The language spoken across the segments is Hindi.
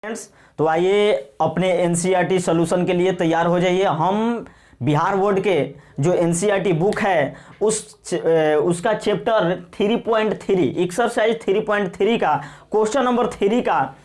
फ्रेंड्स, तो आइए अपने एनसीईआरटी सॉल्यूशन के लिए तैयार हो जाइए। हम बिहार बोर्ड के जो एनसीईआरटी बुक है उसका चैप्टर 3.3 एक्सरसाइज 3.3 का क्वेश्चन नंबर 3 का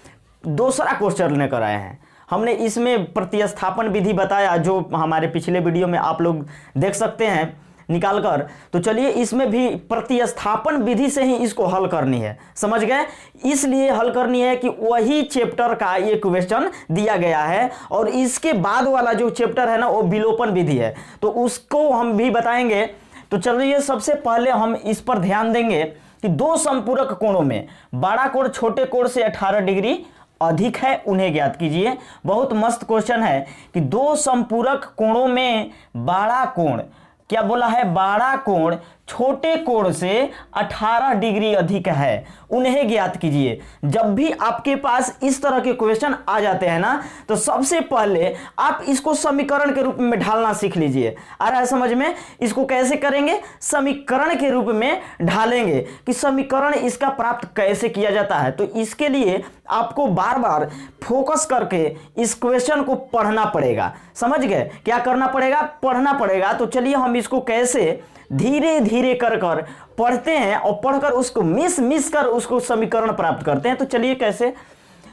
दूसरा क्वेश्चन लेकर आए हैं। हमने इसमें प्रतिस्थापन विधि बताया जो हमारे पिछले वीडियो में आप लोग देख सकते हैं निकालकर। तो चलिए इसमें भी प्रतिस्थापन विधि से ही इसको हल करनी है, समझ गए। इसलिए हल करनी है कि वही चैप्टर का ये क्वेश्चन दिया गया है और इसके बाद वाला जो चैप्टर है ना वो विलोपन विधि है, तो उसको हम भी बताएंगे। तो चलिए सबसे पहले हम इस पर ध्यान देंगे कि दो संपूरक कोणों में बड़ा कोण छोटे कोण से 18 डिग्री अधिक है, उन्हें ज्ञात कीजिए। बहुत मस्त क्वेश्चन है कि दो संपूरक कोणों में बड़ा कोण, क्या बोला है, बड़ा कोण छोटे कोण से 18 डिग्री अधिक है, उन्हें ज्ञात कीजिए। जब भी आपके पास इस तरह के क्वेश्चन आ जाते हैं ना, तो सबसे पहले आप इसको समीकरण के रूप में ढालना सीख लीजिए। आ रहा है समझ में? इसको कैसे करेंगे? समीकरण के रूप में ढालेंगे कि समीकरण इसका प्राप्त कैसे किया जाता है। तो इसके लिए आपको बार बार फोकस करके इस क्वेश्चन को पढ़ना पड़ेगा, समझ गए? क्या करना पड़ेगा? पढ़ना पड़ेगा। तो चलिए हम इसको कैसे धीरे धीरे कर कर पढ़ते हैं और पढ़कर उसको मिस कर उसको समीकरण प्राप्त करते हैं। तो चलिए कैसे।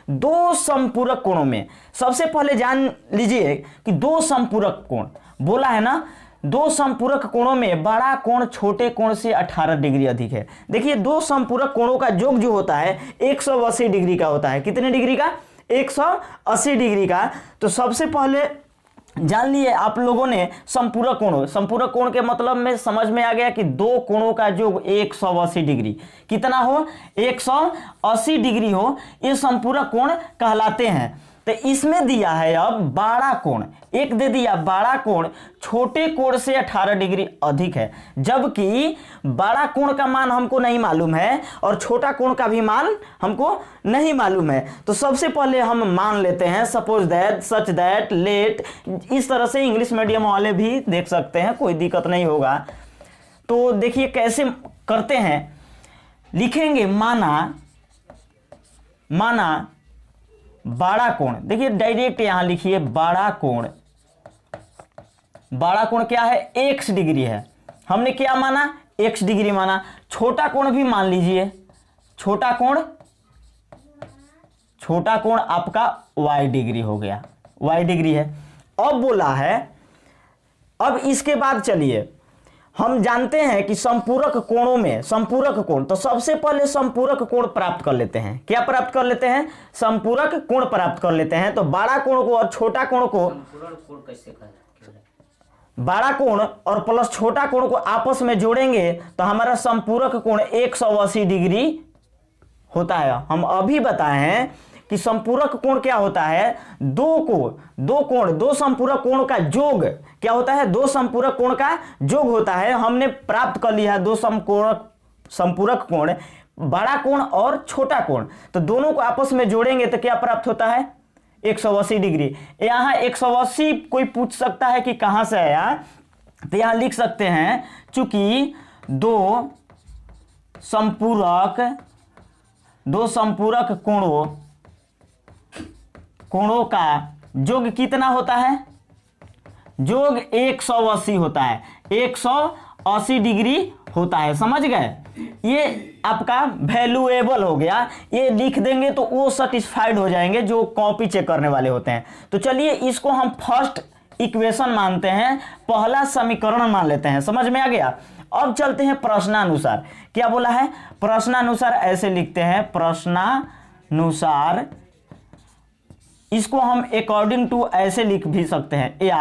दो संपूरक कोणों में सबसे पहले जान लीजिए कि दो संपूरक कोण बोला है ना, दो संपूरक कोणों में बड़ा कोण छोटे कोण से 18 डिग्री अधिक है। देखिए दो संपूरक कोणों का योग जो होता है 180 डिग्री का होता है। कितने डिग्री का? 180 डिग्री का। तो सबसे पहले जान लिए आप लोगों ने संपूरक कोण। संपूरक कोण के मतलब में समझ में आ गया कि दो कोणों का योग 180 डिग्री, कितना हो? 180 डिग्री हो, ये संपूरक कोण कहलाते हैं। तो इसमें दिया है अब बड़ा कोण, एक दे दिया बड़ा कोण छोटे कोण से 18 डिग्री अधिक है, जबकि बड़ा कोण का मान हमको नहीं मालूम है और छोटा कोण का भी मान हमको नहीं मालूम है। तो सबसे पहले हम मान लेते हैं suppose that, such that, let, इस तरह से इंग्लिश मीडियम वाले भी देख सकते हैं, कोई दिक्कत नहीं होगा। तो देखिए कैसे करते हैं, लिखेंगे माना बड़ा कोण। देखिए डायरेक्ट यहां लिखिए बड़ा कोण। बड़ा कोण क्या है? x डिग्री है। हमने क्या माना? x डिग्री माना। छोटा कोण भी मान लीजिए, छोटा कोण आपका y डिग्री हो गया, y डिग्री है। अब बोला है, अब इसके बाद चलिए हम जानते हैं कि संपूरक कोणों में संपूरक कोण, तो सबसे पहले संपूरक कोण प्राप्त कर लेते हैं। क्या प्राप्त कर लेते हैं? संपूरक कोण प्राप्त कर लेते हैं। तो बड़ा कोण को और छोटा कोण को, बड़ा कोण और प्लस छोटा कोण को आपस में जोड़ेंगे तो हमारा संपूरक कोण 180 डिग्री होता है। हम अभी बताए हैं कि संपूरक कोण क्या होता है? दो संपूरक कोण का योग क्या होता है? दो संपूरक कोण का योग होता है। हमने प्राप्त कर लिया है दो संपूरक कोण, बड़ा कोण और छोटा कोण। तो दोनों को आपस में जोड़ेंगे तो क्या प्राप्त होता है? 180 डिग्री। यहां 180 कोई पूछ सकता है कि कहां से आया, तो यहां लिख सकते हैं चूंकि दो संपूरक कोणों का योग कितना होता है? योग 180 होता है, 180 डिग्री होता है, समझ गए? ये आपका वैल्यूएबल हो गया, ये लिख देंगे तो वो सेटिस्फाइड हो जाएंगे जो कॉपी चेक करने वाले होते हैं। तो चलिए इसको हम फर्स्ट इक्वेशन मानते हैं, पहला समीकरण मान लेते हैं, समझ में आ गया। अब चलते हैं प्रश्नानुसार। क्या बोला है? प्रश्नानुसार ऐसे लिखते हैं, प्रश्नानुसार। इसको हम अकॉर्डिंग टू ऐसे लिख भी सकते हैं या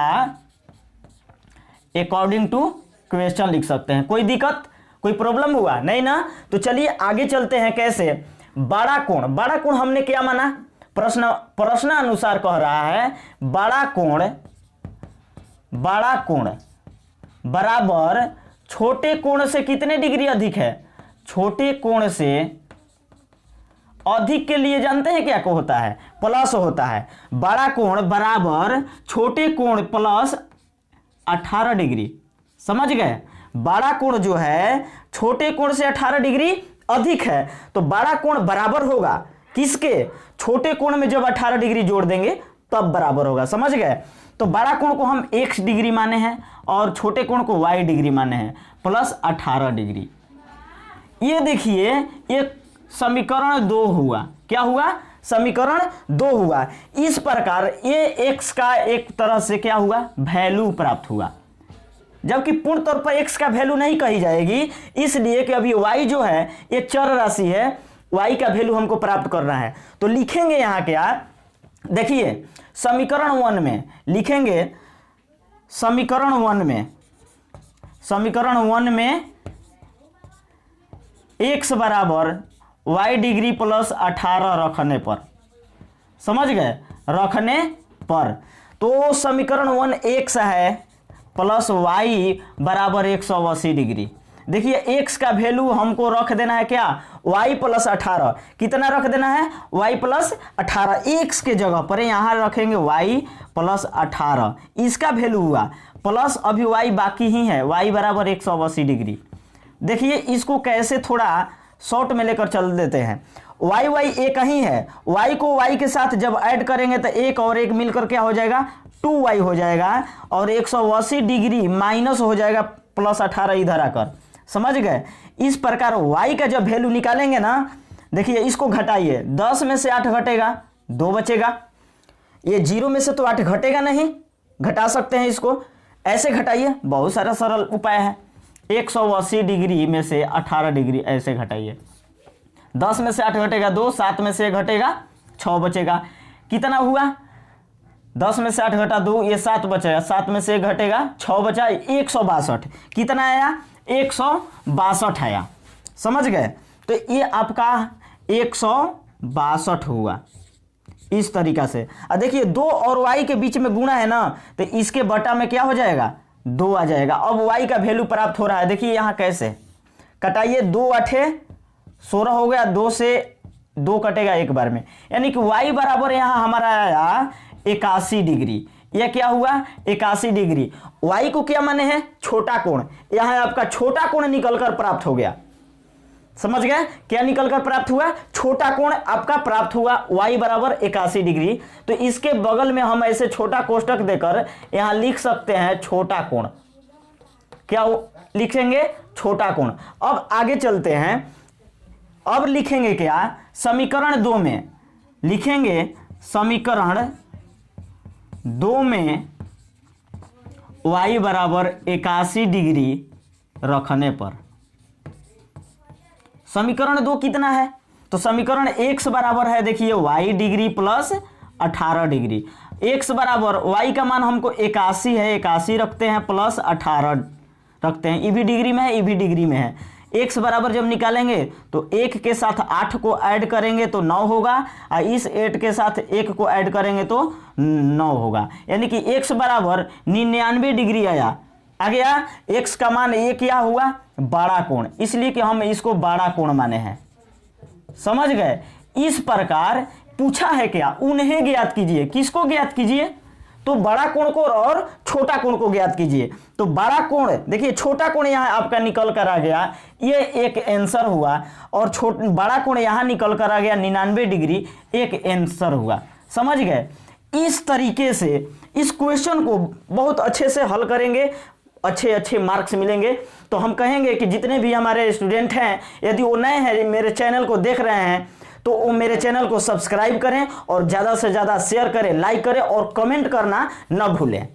अकॉर्डिंग टू क्वेश्चन लिख सकते हैं। कोई दिक्कत, कोई प्रॉब्लम हुआ नहीं ना? तो चलिए आगे चलते हैं। कैसे? बड़ा कोण हमने क्या माना? प्रश्न अनुसार कह रहा है बड़ा कोण बराबर छोटे कोण से कितने डिग्री अधिक है? छोटे कोण से अधिक के लिए जानते हैं क्या को होता है? प्लस होता है। बड़ा कोण बराबर छोटे कोण प्लस 18 डिग्री, समझ गए? बड़ा कोण जो है छोटे कोण से 18 डिग्री अधिक है, तो बड़ा कोण बराबर होगा किसके? छोटे कोण में जब 18 डिग्री जोड़ देंगे तब बराबर होगा। समझ गए? तो बड़ा कोण को हम x डिग्री माने हैं और छोटे कोण को y डिग्री माने हैं, प्लस 18 डिग्री। ये देखिए एक समीकरण 2 हुआ। क्या हुआ? समीकरण 2 हुआ। इस प्रकार ये x का एक तरह से क्या हुआ? वैल्यू प्राप्त हुआ, जबकि पूर्ण तौर पर x का वैल्यू नहीं कही जाएगी, इसलिए कि अभी y जो है ये चर राशि है, y का वैल्यू हमको प्राप्त करना है। तो लिखेंगे यहाँ क्या? देखिए समीकरण 1 में लिखेंगे, समीकरण 1 में x बराबर y डिग्री प्लस 18 रखने पर, समझ गए? रखने पर तो समीकरण 1 x है प्लस y बराबर 180 डिग्री। देखिए x का वैल्यू हमको रख देना है क्या? y plus 18। कितना रख देना है? y plus 18। x के जगह पर यहाँ रखेंगे y प्लस 18, इसका वैल्यू हुआ प्लस अभी y बाकी ही है, y बराबर 180 डिग्री। देखिए इसको कैसे थोड़ा शॉर्ट में लेकर चल देते हैं। y एक ही है, y को y के साथ जब ऐड करेंगे तो एक और एक मिलकर क्या हो जाएगा? 2y हो जाएगा, और 180 डिग्री माइनस हो जाएगा प्लस 18 इधर आकर। समझ गए? इस प्रकार y का जब वैल्यू निकालेंगे ना, देखिए इसको घटाइए, 10 में से 8 घटेगा, 2 बचेगा। ये 0 में से तो 8 घटेगा नहीं, घटा सकते हैं इसको, ऐसे घटाइए, बहुत सारा सरल उपाय है। 180 डिग्री में से 18 डिग्री ऐसे घटाइए, 10 में से 8 घटेगा 2, 7 में से 1 घटेगा 6 बचेगा। कितना हुआ? 10 में से 8 घटा 2, ये 7 बचेगा, 7 में से 1 घटेगा 6 बचा, 162। कितना आया? 162 आया। समझ गए? तो ये आपका 162 हुआ इस तरीका से। अब देखिए 2 और y के बीच में गुणा है ना, तो इसके बटा में क्या हो जाएगा? 2 आ जाएगा। अब y का वैल्यू प्राप्त हो रहा है, देखिए यहाँ कैसे कटाइए, 2 8 16 हो गया, 2 से 2 कटेगा एक बार में, यानी कि y बराबर यहाँ हमारा आया 81 डिग्री। यह क्या हुआ? 81 डिग्री। y को क्या माने हैं? छोटा कोण। यहाँ आपका छोटा कोण निकलकर प्राप्त हो गया। समझ गए? क्या निकलकर प्राप्त हुआ? छोटा कोण आपका प्राप्त हुआ, y बराबर 81 डिग्री। तो इसके बगल में हम ऐसे छोटा कोष्टक देकर यहाँ लिख सकते हैं छोटा कोण। क्या लिखेंगे? छोटा कोण। अब आगे चलते हैं, अब लिखेंगे क्या? समीकरण 2 में लिखेंगे, समीकरण 2 में y बराबर 81 डिग्री रखने पर। समीकरण 2 कितना है? तो समीकरण x बराबर है, देखिए y degree plus 18 degree. x बराबर y का मान हमको 81 है, 81 रखते हैं, प्लस 18 रखते हैं, ये भी डिग्री में है, ये भी डिग्री में है। x बराबर जब निकालेंगे तो 1 के साथ 8 को ऐड करेंगे तो 9 होगा, और इस 8 के साथ 1 को ऐड करेंगे तो 9 होगा, यानी कि x बराबर 99 डिग्री आया। आ गया? x का मान ये क्या हुआ? बड़ा कोण, इसलिए कि हम इसको बड़ा कोण माने हैं। समझ गए? इस प्रकार पूछा है क्या? उन्हें ज्ञात कीजिए। किसको ज्ञात कीजिए? तो बड़ा कोण को और छोटा कोण को ज्ञात कीजिए। तो बड़ा कोण, देखिए छोटा कोण यहाँ आपका निकल कर आ गया, ये एक आंसर हुआ, और बड़ा कोण यहाँ निकल कर आ गया 99 डिग्री, एक आंसर हुआ। समझ गए? इस तरीके से इस क्वेश्चन को बहुत अच्छे से हल करेंगे, अच्छे मार्क्स मिलेंगे। तो हम कहेंगे कि जितने भी हमारे स्टूडेंट हैं, यदि वो नए हैं मेरे चैनल को देख रहे हैं, तो वो मेरे चैनल को सब्सक्राइब करें और ज़्यादा से ज़्यादा शेयर करें, लाइक करें और कमेंट करना न भूलें।